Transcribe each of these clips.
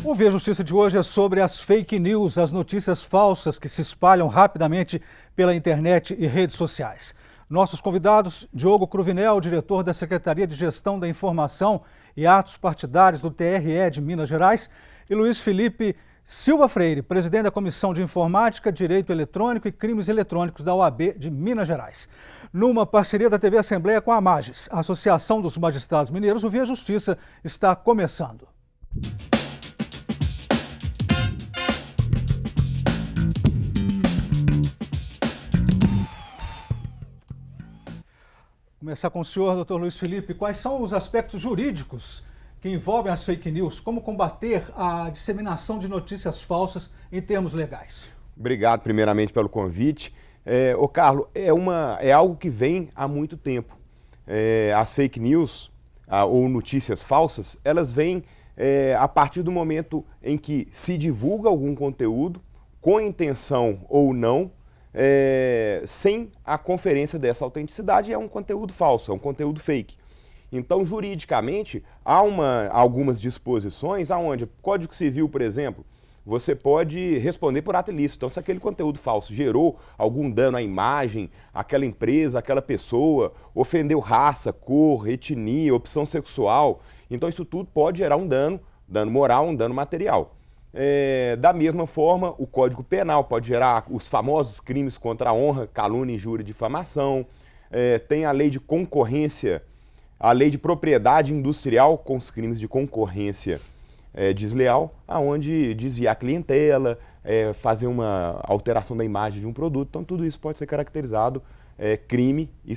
O Via Justiça de hoje é sobre as fake news, as notícias falsas que se espalham rapidamente pela internet e redes sociais. Nossos convidados, Diogo Cruvinel, diretor da Secretaria de Gestão da Informação e Atos Partidários do TRE de Minas Gerais, e Luiz Felipe Silva Freire, presidente da Comissão de Informática, Direito Eletrônico e Crimes Eletrônicos da OAB de Minas Gerais. Numa parceria da TV Assembleia com a AMAGES, a Associação dos Magistrados Mineiros, o Via Justiça está começando. Começar com o senhor, doutor Luiz Felipe. Quais são os aspectos jurídicos que envolvem as fake news? Como combater a disseminação de notícias falsas em termos legais? Obrigado, primeiramente, pelo convite. Carlos, é algo que vem há muito tempo. As fake news ou notícias falsas, elas vêm a partir do momento em que se divulga algum conteúdo, com intenção ou não, sem a conferência dessa autenticidade, é um conteúdo falso, é um conteúdo fake. Então, juridicamente, há algumas disposições onde o Código Civil, por exemplo, você pode responder por ato ilícito. Então, se aquele conteúdo falso gerou algum dano à imagem, àquela empresa, àquela pessoa, ofendeu raça, cor, etnia, opção sexual, então isso tudo pode gerar um dano moral, um dano material. Da mesma forma, o Código Penal pode gerar os famosos crimes contra a honra, calúnia, injúria e difamação. Tem a lei de concorrência, a lei de propriedade industrial com os crimes de concorrência desleal, aonde desviar a clientela, fazer uma alteração da imagem de um produto. Então, tudo isso pode ser caracterizado crime e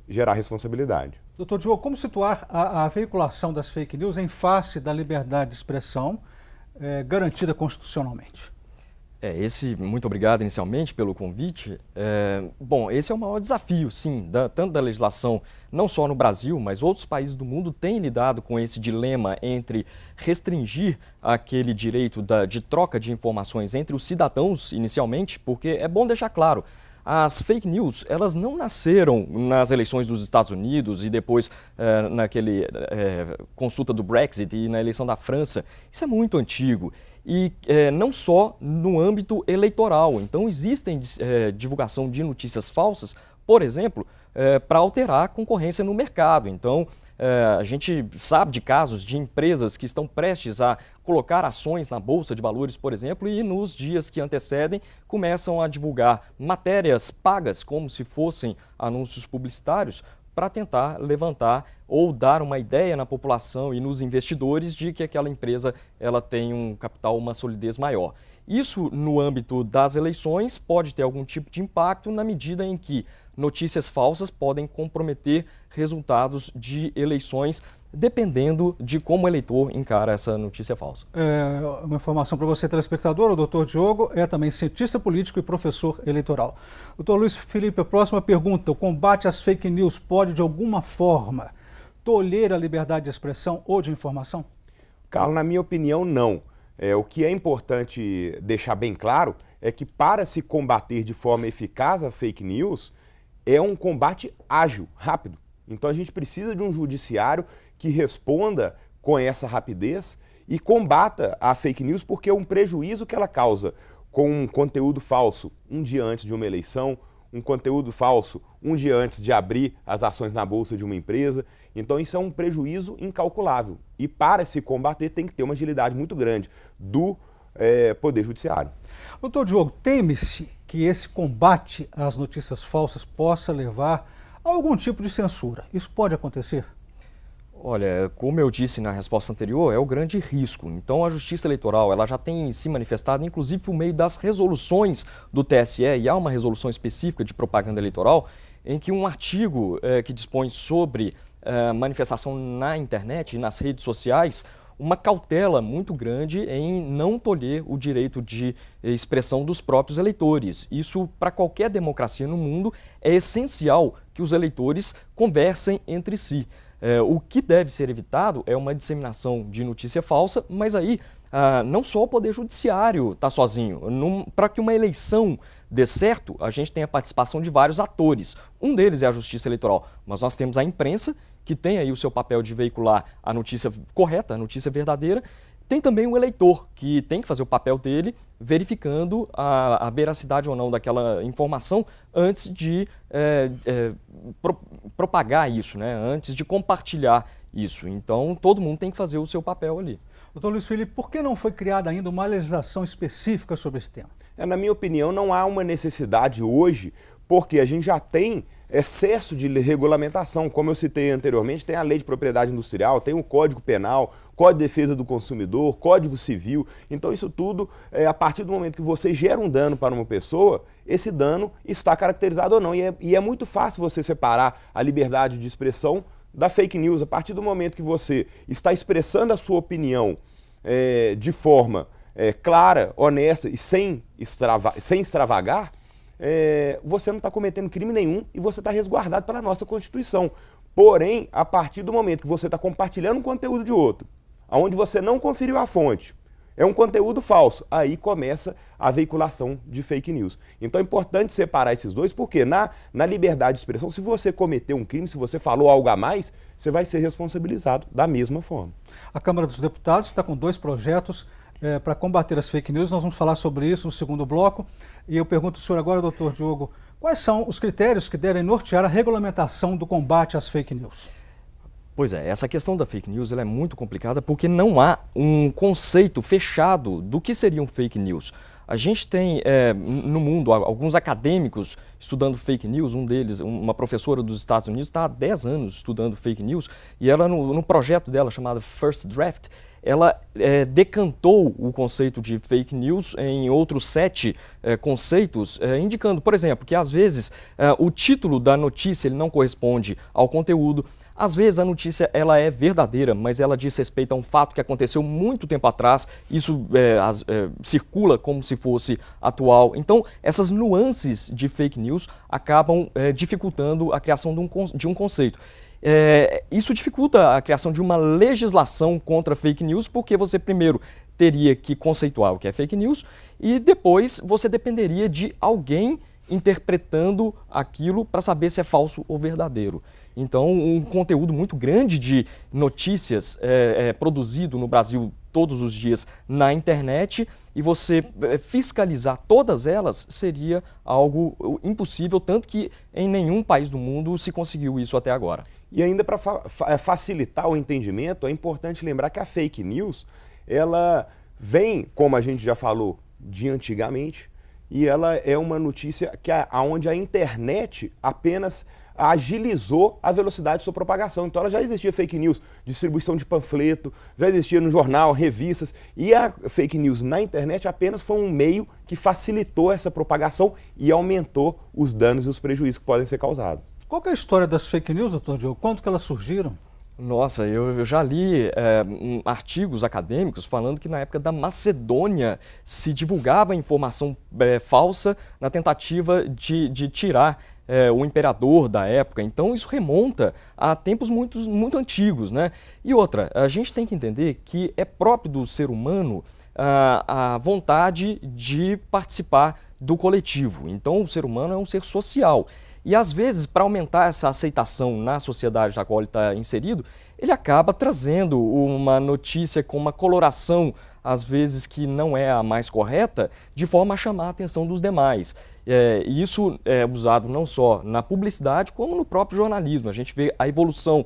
gerar responsabilidade. Doutor Diogo, como situar a veiculação das fake news em face da liberdade de expressão garantida constitucionalmente? Muito obrigado inicialmente pelo convite. Bom, esse é o maior desafio, sim, tanto da legislação, não só no Brasil, mas outros países do mundo têm lidado com esse dilema entre restringir aquele direito de troca de informações entre os cidadãos inicialmente, porque é bom deixar claro, as fake news, elas não nasceram nas eleições dos Estados Unidos e depois naquele consulta do Brexit e na eleição da França. Isso é muito antigo. E não só no âmbito eleitoral. Então, existem divulgação de notícias falsas, por exemplo, para alterar a concorrência no mercado. Então, a gente sabe de casos de empresas que estão prestes a colocar ações na Bolsa de Valores, por exemplo, e nos dias que antecedem começam a divulgar matérias pagas como se fossem anúncios publicitários para tentar levantar ou dar uma ideia na população e nos investidores de que aquela empresa ela tem um capital, uma solidez maior. Isso, no âmbito das eleições, pode ter algum tipo de impacto na medida em que notícias falsas podem comprometer resultados de eleições, dependendo de como o eleitor encara essa notícia falsa. Uma informação para você, telespectador, o doutor Diogo é também cientista político e professor eleitoral. Doutor Luiz Felipe, a próxima pergunta: o combate às fake news pode, de alguma forma, tolher a liberdade de expressão ou de informação? Carlos, na minha opinião, não. O que é importante deixar bem claro é que, para se combater de forma eficaz a fake news, é um combate ágil, rápido. Então a gente precisa de um judiciário que responda com essa rapidez e combata a fake news, porque é um prejuízo que ela causa com um conteúdo falso um dia antes de uma eleição, um conteúdo falso um dia antes de abrir as ações na bolsa de uma empresa. Então isso é um prejuízo incalculável. E para se combater tem que ter uma agilidade muito grande do Poder Judiciário. Doutor Diogo, teme-se que esse combate às notícias falsas possa levar a algum tipo de censura. Isso pode acontecer? Olha, como eu disse na resposta anterior, é o grande risco. Então, a Justiça Eleitoral ela já tem se manifestado, inclusive por meio das resoluções do TSE, e há uma resolução específica de propaganda eleitoral, em que um artigo que dispõe sobre manifestação na internet e nas redes sociais, uma cautela muito grande em não tolher o direito de expressão dos próprios eleitores. Isso, para qualquer democracia no mundo, é essencial que os eleitores conversem entre si. O que deve ser evitado é uma disseminação de notícia falsa, mas aí não só o Poder Judiciário está sozinho. Para que uma eleição dê certo, a gente tem a participação de vários atores. Um deles é a Justiça Eleitoral, mas nós temos a imprensa, que tem aí o seu papel de veicular a notícia correta, a notícia verdadeira, tem também o eleitor, que tem que fazer o papel dele, verificando a veracidade ou não daquela informação antes de propagar isso, né? Antes de compartilhar isso. Então, todo mundo tem que fazer o seu papel ali. Doutor Luiz Felipe, por que não foi criada ainda uma legislação específica sobre esse tema? Na minha opinião, não há uma necessidade hoje, porque a gente já tem excesso de regulamentação. Como eu citei anteriormente, tem a Lei de Propriedade Industrial, tem o Código Penal, Código de Defesa do Consumidor, Código Civil. Então isso tudo, a partir do momento que você gera um dano para uma pessoa, esse dano está caracterizado ou não. E é muito fácil você separar a liberdade de expressão da fake news. A partir do momento que você está expressando a sua opinião de forma clara, honesta e sem extravagar, você não está cometendo crime nenhum e você está resguardado pela nossa Constituição. Porém, a partir do momento que você está compartilhando um conteúdo de outro, onde você não conferiu a fonte, é um conteúdo falso, aí começa a veiculação de fake news. Então é importante separar esses dois, porque na liberdade de expressão, se você cometeu um crime, se você falou algo a mais, você vai ser responsabilizado da mesma forma. A Câmara dos Deputados está com 2 projetos para combater as fake news. Nós vamos falar sobre isso no segundo bloco. E eu pergunto ao senhor agora, doutor Diogo, quais são os critérios que devem nortear a regulamentação do combate às fake news? Pois é, essa questão da fake news ela é muito complicada porque não há um conceito fechado do que seriam fake news. A gente tem no mundo alguns acadêmicos estudando fake news, um deles, uma professora dos Estados Unidos, está há 10 anos estudando fake news e ela, no projeto dela chamado First Draft, ela decantou o conceito de fake news em outros 7 conceitos, indicando, por exemplo, que às vezes o título da notícia ele não corresponde ao conteúdo. Às vezes a notícia ela é verdadeira, mas ela diz respeito a um fato que aconteceu muito tempo atrás, isso circula como se fosse atual. Então, essas nuances de fake news acabam dificultando a criação de um conceito. Isso dificulta a criação de uma legislação contra fake news, porque você primeiro teria que conceituar o que é fake news e depois você dependeria de alguém interpretando aquilo para saber se é falso ou verdadeiro. Então, um conteúdo muito grande de notícias produzido no Brasil todos os dias na internet e você fiscalizar todas elas seria algo impossível, tanto que em nenhum país do mundo se conseguiu isso até agora. E ainda para facilitar o entendimento, é importante lembrar que a fake news, ela vem, como a gente já falou, de antigamente, e ela é uma notícia onde a internet apenas agilizou a velocidade de sua propagação. Então ela já existia fake news, distribuição de panfleto, já existia no jornal, revistas, e a fake news na internet apenas foi um meio que facilitou essa propagação e aumentou os danos e os prejuízos que podem ser causados. Qual que é a história das fake news, doutor Diogo? Quando que elas surgiram? Nossa, eu já li artigos acadêmicos falando que na época da Macedônia se divulgava informação falsa na tentativa de tirar o imperador da época. Então isso remonta a tempos muito antigos, né? E outra, a gente tem que entender que é próprio do ser humano a vontade de participar do coletivo. Então o ser humano é um ser social. E às vezes, para aumentar essa aceitação na sociedade na qual ele está inserido, ele acaba trazendo uma notícia com uma coloração, às vezes que não é a mais correta, de forma a chamar a atenção dos demais. E isso é usado não só na publicidade, como no próprio jornalismo. A gente vê a evolução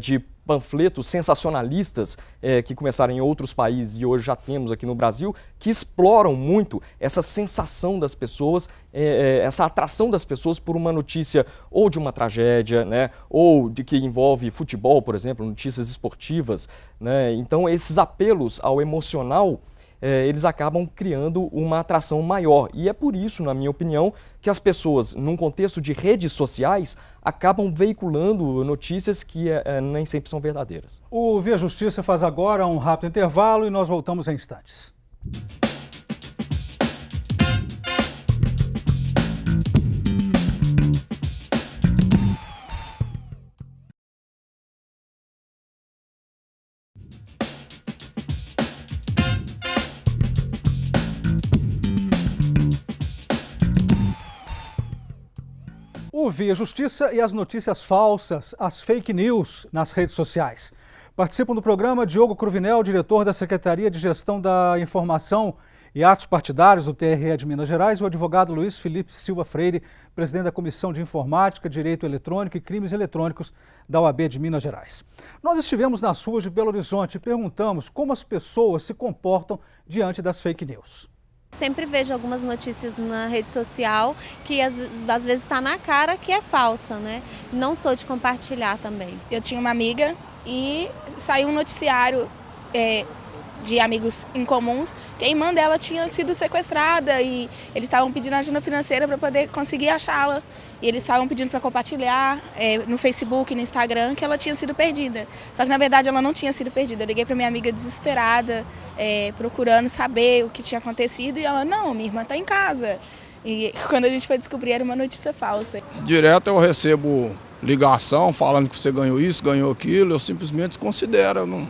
de panfletos sensacionalistas que começaram em outros países e hoje já temos aqui no Brasil, que exploram muito essa sensação das pessoas, essa atração das pessoas por uma notícia ou de uma tragédia, né, ou de que envolve futebol, por exemplo, notícias esportivas, né? Então esses apelos ao emocional eles acabam criando uma atração maior. E é por isso, na minha opinião, que as pessoas, num contexto de redes sociais, acabam veiculando notícias que nem sempre são verdadeiras. O Via Justiça faz agora um rápido intervalo e nós voltamos em instantes. O Via Justiça e as notícias falsas, as fake news nas redes sociais. Participam do programa Diogo Cruvinel, diretor da Secretaria de Gestão da Informação e Atos Partidários do TRE de Minas Gerais, e o advogado Luiz Felipe Silva Freire, presidente da Comissão de Informática, Direito Eletrônico e Crimes Eletrônicos da OAB de Minas Gerais. Nós estivemos nas ruas de Belo Horizonte e perguntamos como as pessoas se comportam diante das fake news. Sempre vejo algumas notícias na rede social que às vezes está na cara que é falsa, né? Não sou de compartilhar também. Eu tinha uma amiga e saiu um noticiário de amigos em comuns que a irmã dela tinha sido sequestrada e eles estavam pedindo ajuda financeira para poder conseguir achá-la. E eles estavam pedindo para compartilhar no Facebook, no Instagram, que ela tinha sido perdida. Só que na verdade ela não tinha sido perdida. Eu liguei para minha amiga desesperada, procurando saber o que tinha acontecido e ela, não, minha irmã está em casa. E quando a gente foi descobrir era uma notícia falsa. Direto eu recebo ligação falando que você ganhou isso, ganhou aquilo, eu simplesmente desconsidero, eu não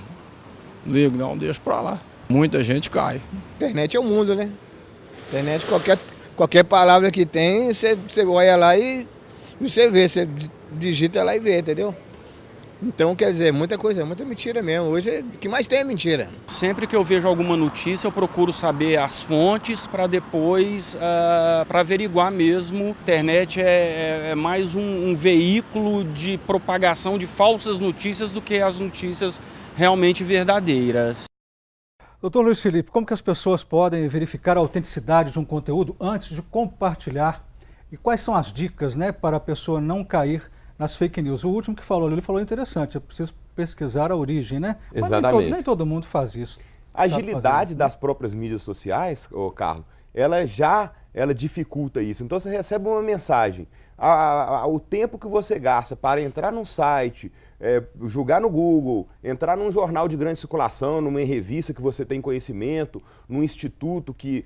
ligo, não, deixo pra lá. Muita gente cai. Internet é o mundo, né? Internet, qualquer palavra que tem, você olha lá e você vê, você digita lá e vê, entendeu? Então, quer dizer, muita coisa, muita mentira mesmo. Hoje, o que mais tem é mentira. Sempre que eu vejo alguma notícia, eu procuro saber as fontes para depois, para averiguar mesmo. A internet é mais um veículo de propagação de falsas notícias do que as notícias realmente verdadeiras. Doutor Luiz Felipe, como que as pessoas podem verificar a autenticidade de um conteúdo antes de compartilhar? E quais são as dicas, né, para a pessoa não cair nas fake news? O último que falou, ele falou interessante, é preciso pesquisar a origem, né? Exatamente. Mas nem todo mundo faz isso. A agilidade das próprias mídias sociais, Carlos, ela dificulta isso. Então você recebe uma mensagem, o tempo que você gasta para entrar num site, jogar no Google, entrar num jornal de grande circulação, numa revista que você tem conhecimento, num instituto que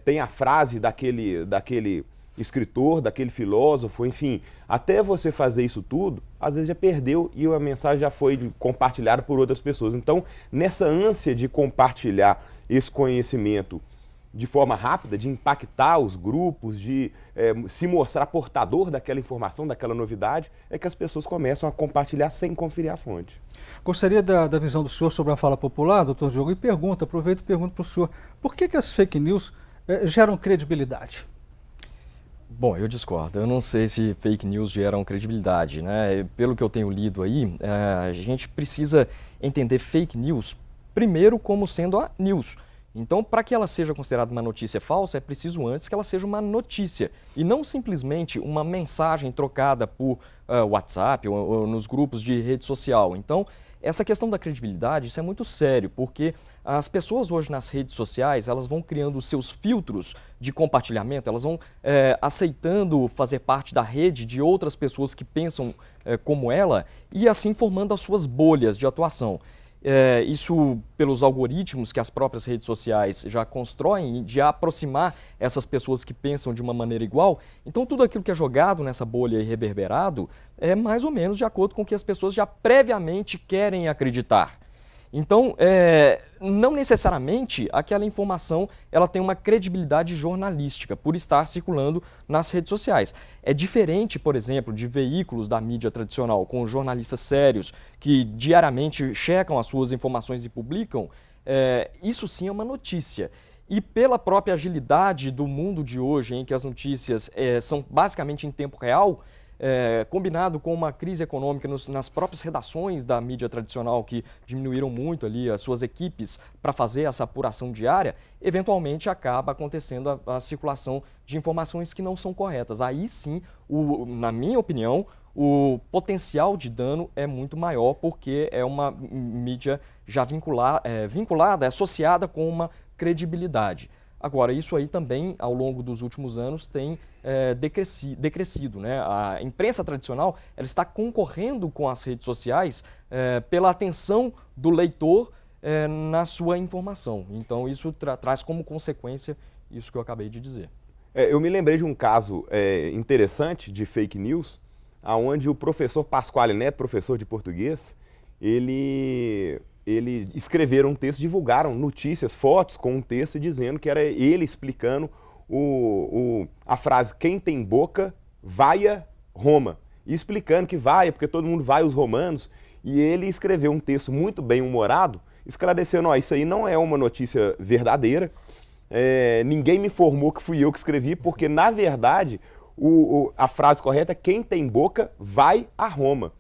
tem a frase daquele escritor, daquele filósofo, enfim, até você fazer isso tudo, às vezes já perdeu e a mensagem já foi compartilhada por outras pessoas. Então, nessa ânsia de compartilhar esse conhecimento de forma rápida, de impactar os grupos, de se mostrar portador daquela informação, daquela novidade, é que as pessoas começam a compartilhar sem conferir a fonte. Gostaria da visão do senhor sobre a fala popular, doutor Diogo, e aproveito e pergunto para o senhor, por que as fake news geram credibilidade? Bom, eu discordo. Eu não sei se fake news geram credibilidade, né? Pelo que eu tenho lido aí, a gente precisa entender fake news primeiro como sendo a news. Então, para que ela seja considerada uma notícia falsa, é preciso antes que ela seja uma notícia e não simplesmente uma mensagem trocada por WhatsApp ou nos grupos de rede social. Então, essa questão da credibilidade, isso é muito sério, porque as pessoas hoje nas redes sociais, elas vão criando os seus filtros de compartilhamento, elas vão aceitando fazer parte da rede de outras pessoas que pensam como ela e assim formando as suas bolhas de atuação. Isso pelos algoritmos que as próprias redes sociais já constroem de aproximar essas pessoas que pensam de uma maneira igual. Então tudo aquilo que é jogado nessa bolha e reverberado é mais ou menos de acordo com o que as pessoas já previamente querem acreditar. Então, não necessariamente aquela informação ela tem uma credibilidade jornalística por estar circulando nas redes sociais. É diferente, por exemplo, de veículos da mídia tradicional, com jornalistas sérios que diariamente checam as suas informações e publicam. Isso sim é uma notícia. E pela própria agilidade do mundo de hoje, em que as notícias são basicamente em tempo real, combinado com uma crise econômica nas próprias redações da mídia tradicional, que diminuíram muito ali as suas equipes para fazer essa apuração diária, eventualmente acaba acontecendo a circulação de informações que não são corretas. Aí sim, na minha opinião, o potencial de dano é muito maior, porque é uma mídia já vinculada, associada com uma credibilidade. Agora, isso aí também, ao longo dos últimos anos, tem decrescido, né? A imprensa tradicional ela está concorrendo com as redes sociais pela atenção do leitor na sua informação. Então, isso traz como consequência isso que eu acabei de dizer. Eu me lembrei de um caso interessante de fake news, onde o professor Pasquale Neto, professor de português, ele escreveram um texto, divulgaram notícias, fotos com um texto dizendo que era ele explicando a frase "quem tem boca, vaia Roma", e explicando que vaia porque todo mundo vai os romanos, e ele escreveu um texto muito bem humorado, esclarecendo, ó, isso aí não é uma notícia verdadeira, ninguém me informou que fui eu que escrevi, porque na verdade a frase correta é quem tem boca vai a Roma.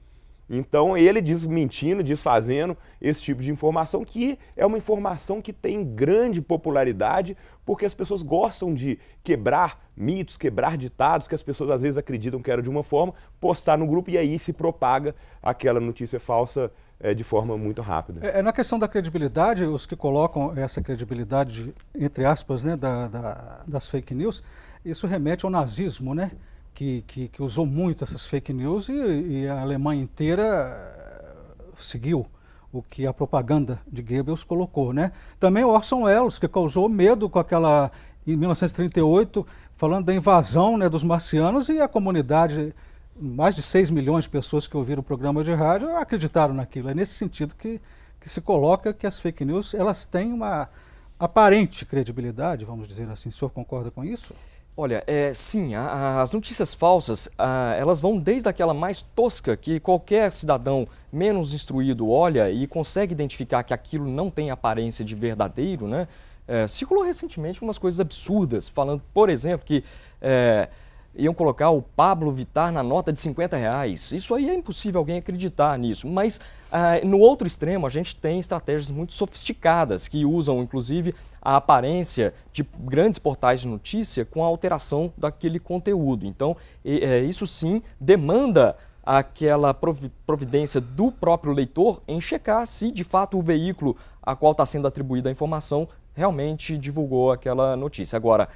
Então ele desmentindo, desfazendo esse tipo de informação, que é uma informação que tem grande popularidade, porque as pessoas gostam de quebrar mitos, quebrar ditados que as pessoas às vezes acreditam que era de uma forma, postar no grupo e aí se propaga aquela notícia falsa de forma muito rápida. Na questão da credibilidade, os que colocam essa credibilidade, entre aspas, né, das fake news, isso remete ao nazismo, né? Que usou muito essas fake news e a Alemanha inteira seguiu o que a propaganda de Goebbels colocou, né? Também Orson Welles, que causou medo com aquela, em 1938, falando da invasão, né, dos marcianos, e a comunidade, mais de 6 milhões de pessoas que ouviram o programa de rádio acreditaram naquilo. É nesse sentido que se coloca que as fake news, elas têm uma aparente credibilidade, vamos dizer assim. O senhor concorda com isso? Olha, sim, as notícias falsas, elas vão desde aquela mais tosca, que qualquer cidadão menos instruído olha e consegue identificar que aquilo não tem aparência de verdadeiro, né? Circulou recentemente umas coisas absurdas, falando, por exemplo, que iam colocar o Pablo Vittar na nota de R$50. Isso aí é impossível alguém acreditar nisso, mas no outro extremo a gente tem estratégias muito sofisticadas que usam, inclusive, a aparência de grandes portais de notícia com a alteração daquele conteúdo. Então, isso sim demanda aquela providência do próprio leitor em checar se, de fato, o veículo a qual está sendo atribuída a informação realmente divulgou aquela notícia. Agora,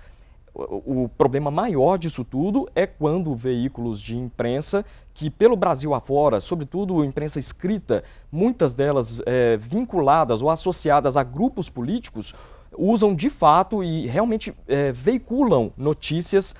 o problema maior disso tudo é quando veículos de imprensa, que pelo Brasil afora, sobretudo imprensa escrita, muitas delas vinculadas ou associadas a grupos políticos, usam de fato e realmente veiculam notícias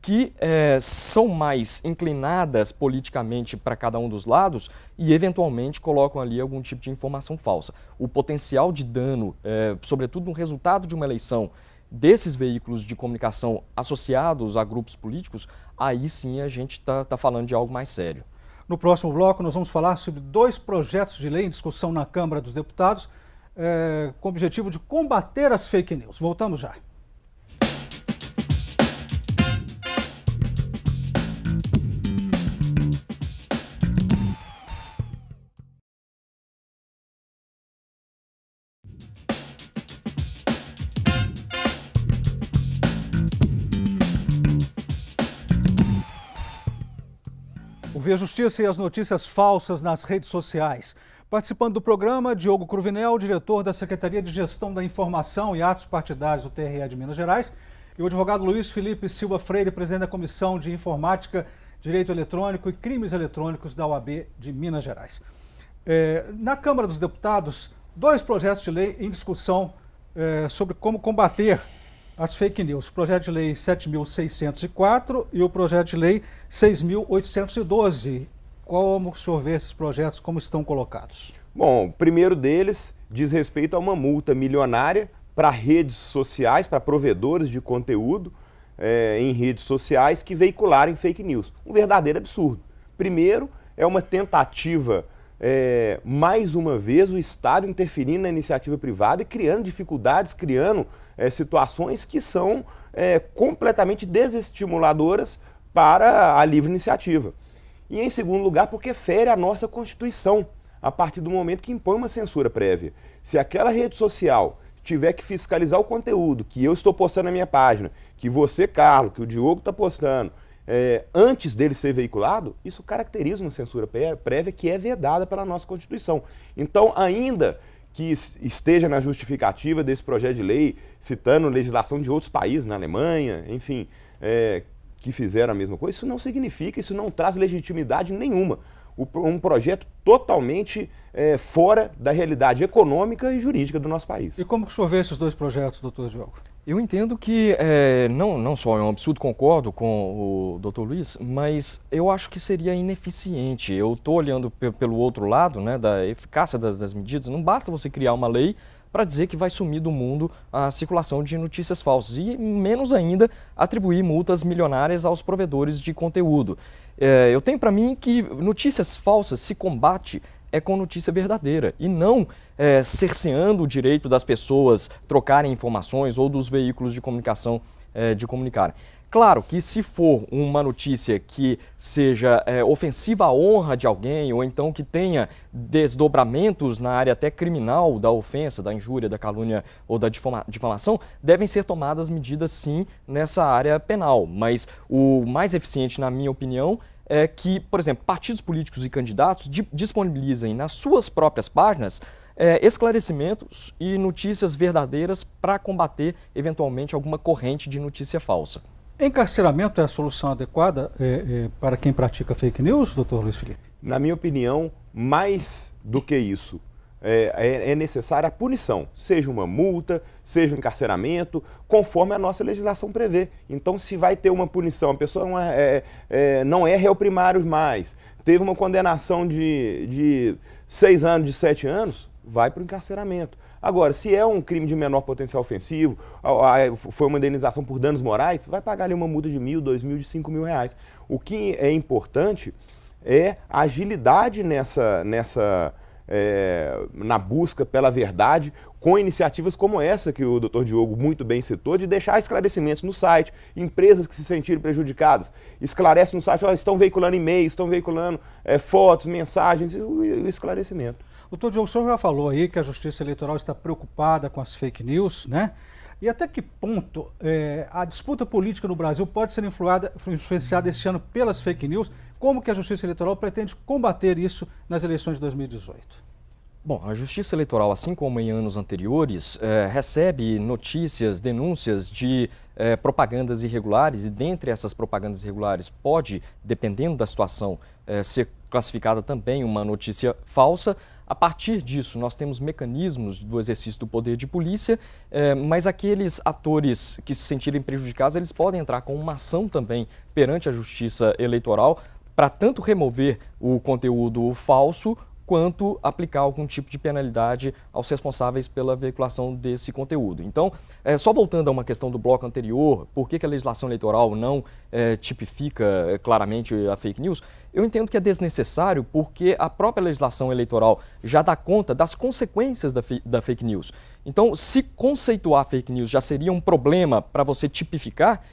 que são mais inclinadas politicamente para cada um dos lados e eventualmente colocam ali algum tipo de informação falsa. O potencial de dano, sobretudo no resultado de uma eleição, desses veículos de comunicação associados a grupos políticos, aí sim a gente está falando de algo mais sério. No próximo bloco nós vamos falar sobre 2 projetos de lei em discussão na Câmara dos Deputados, com o objetivo de combater as fake news. Voltamos já. O Via Justiça e as notícias falsas nas redes sociais. Participando do programa, Diogo Cruvinel, diretor da Secretaria de Gestão da Informação e Atos Partidários do TRE de Minas Gerais, e o advogado Luiz Felipe Silva Freire, presidente da Comissão de Informática, Direito Eletrônico e Crimes Eletrônicos da OAB de Minas Gerais. Na Câmara dos Deputados, 2 projetos de lei em discussão sobre como combater as fake news. O projeto de lei 7.604 e o projeto de lei 6.812. Como o senhor vê esses projetos, como estão colocados? Bom, o primeiro deles diz respeito a uma multa milionária para redes sociais, para provedores de conteúdo em redes sociais que veicularem fake news. Um verdadeiro absurdo. Primeiro, é uma tentativa, mais uma vez, o Estado interferindo na iniciativa privada e criando dificuldades, criando situações que são completamente desestimuladoras para a livre iniciativa. E, em segundo lugar, porque fere a nossa Constituição, a partir do momento que impõe uma censura prévia. Se aquela rede social tiver que fiscalizar o conteúdo que eu estou postando na minha página, que você, Carlos, que o Diogo está postando, antes dele ser veiculado, isso caracteriza uma censura prévia que é vedada pela nossa Constituição. Então, ainda que esteja na justificativa desse projeto de lei, citando legislação de outros países, na Alemanha, enfim, que fizeram a mesma coisa, isso não significa, isso não traz legitimidade nenhuma. Um projeto totalmente fora da realidade econômica e jurídica do nosso país. E como que o senhor vê esses 2 projetos, doutor Diogo? Eu entendo que não só é um absurdo, concordo com o doutor Luiz, mas eu acho que seria ineficiente. Eu estou olhando pelo outro lado, né, da eficácia das medidas. Não basta você criar uma lei para dizer que vai sumir do mundo a circulação de notícias falsas e menos ainda atribuir multas milionárias aos provedores de conteúdo. Eu tenho para mim que notícias falsas se combate é com notícia verdadeira e não cerceando o direito das pessoas trocarem informações ou dos veículos de comunicação de comunicarem. Claro que se for uma notícia que seja ofensiva à honra de alguém ou então que tenha desdobramentos na área até criminal da ofensa, da injúria, da calúnia ou da difamação, devem ser tomadas medidas sim nessa área penal. Mas o mais eficiente, na minha opinião, é que, por exemplo, partidos políticos e candidatos disponibilizem nas suas próprias páginas esclarecimentos e notícias verdadeiras para combater eventualmente alguma corrente de notícia falsa. Encarceramento é a solução adequada para quem pratica fake news, doutor Luiz Felipe? Na minha opinião, mais do que isso, é necessária a punição, seja uma multa, seja um encarceramento, conforme a nossa legislação prevê. Então, se vai ter uma punição, a pessoa não é réu primário mais, teve uma condenação de 6 anos, de 7 anos, vai para o encarceramento. Agora, se é um crime de menor potencial ofensivo, foi uma indenização por danos morais, vai pagar ali uma multa de R$1.000, R$2.000, de R$5.000. O que é importante é a agilidade na busca pela verdade, com iniciativas como essa que o Dr. Diogo muito bem citou, de deixar esclarecimentos no site, empresas que se sentirem prejudicadas, esclarece no site, estão veiculando e-mails, estão veiculando fotos, mensagens, o esclarecimento. Doutor Diogo, o senhor já falou aí que a Justiça Eleitoral está preocupada com as fake news, né? E até que ponto a disputa política no Brasil pode ser influenciada este ano pelas fake news? Como que a Justiça Eleitoral pretende combater isso nas eleições de 2018? Bom, a Justiça Eleitoral, assim como em anos anteriores, recebe notícias, denúncias de propagandas irregulares e dentre essas propagandas irregulares pode, dependendo da situação, ser classificada também uma notícia falsa. A partir disso, nós temos mecanismos do exercício do poder de polícia, mas aqueles atores que se sentirem prejudicados, eles podem entrar com uma ação também perante a Justiça Eleitoral para tanto remover o conteúdo falso, quanto aplicar algum tipo de penalidade aos responsáveis pela veiculação desse conteúdo. Então, só voltando a uma questão do bloco anterior, por que a legislação eleitoral não tipifica claramente a fake news? Eu entendo que é desnecessário porque a própria legislação eleitoral já dá conta das consequências da fake news. Então, se conceituar fake news já seria um problema para você tipificar,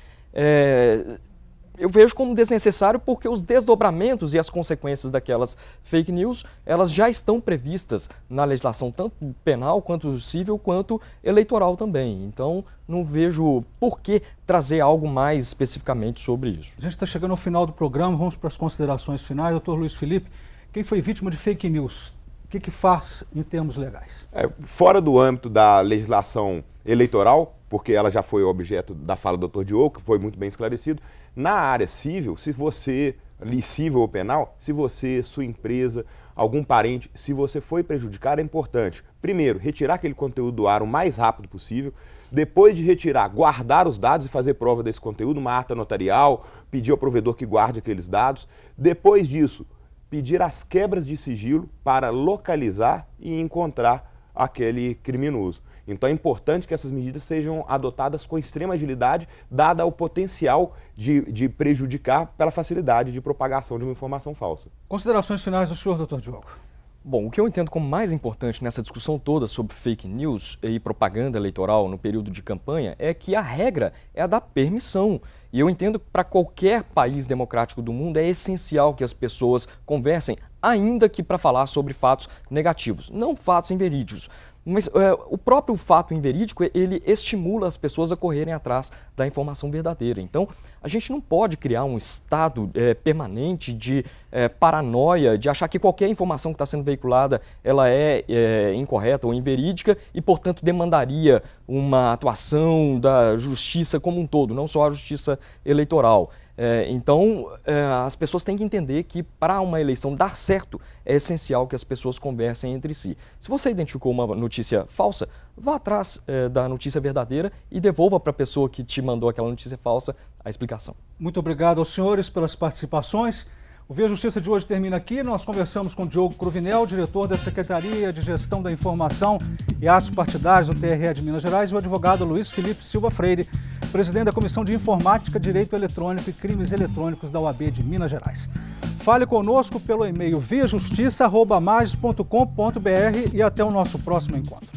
eu vejo como desnecessário porque os desdobramentos e as consequências daquelas fake news, elas já estão previstas na legislação tanto penal, quanto civil, quanto eleitoral também. Então, não vejo por que trazer algo mais especificamente sobre isso. A gente está chegando ao final do programa, vamos para as considerações finais. Doutor Luiz Felipe, quem foi vítima de fake news, o que faz em termos legais? Fora do âmbito da legislação eleitoral, porque ela já foi objeto da fala do Dr. Diogo, que foi muito bem esclarecido. Na área civil, se você, civil ou penal, se você, sua empresa, algum parente, se você foi prejudicado, é importante, primeiro, retirar aquele conteúdo do ar o mais rápido possível, depois de retirar, guardar os dados e fazer prova desse conteúdo, uma ata notarial, pedir ao provedor que guarde aqueles dados, depois disso, pedir as quebras de sigilo para localizar e encontrar aquele criminoso. Então é importante que essas medidas sejam adotadas com extrema agilidade, dada o potencial de prejudicar pela facilidade de propagação de uma informação falsa. Considerações finais do senhor, doutor Diogo. Bom, o que eu entendo como mais importante nessa discussão toda sobre fake news e propaganda eleitoral no período de campanha é que a regra é a da permissão. E eu entendo que para qualquer país democrático do mundo é essencial que as pessoas conversem, ainda que para falar sobre fatos negativos, não fatos inverídicos. Mas o próprio fato inverídico, ele estimula as pessoas a correrem atrás da informação verdadeira. Então, a gente não pode criar um estado permanente de paranoia, de achar que qualquer informação que está sendo veiculada ela é incorreta ou inverídica e, portanto, demandaria uma atuação da justiça como um todo, não só a justiça eleitoral. Então, as pessoas têm que entender que para uma eleição dar certo é essencial que as pessoas conversem entre si. Se você identificou uma notícia falsa, vá atrás da notícia verdadeira e devolva para a pessoa que te mandou aquela notícia falsa a explicação. Muito obrigado aos senhores pelas participações. O Via Justiça de hoje termina aqui. Nós conversamos com Diogo Cruvinel, diretor da Secretaria de Gestão da Informação e Atos Partidários do TRE de Minas Gerais, e o advogado Luiz Felipe Silva Freire, presidente da Comissão de Informática, Direito Eletrônico e Crimes Eletrônicos da OAB de Minas Gerais. Fale conosco pelo e-mail viajustiça@magis.com.br e até o nosso próximo encontro.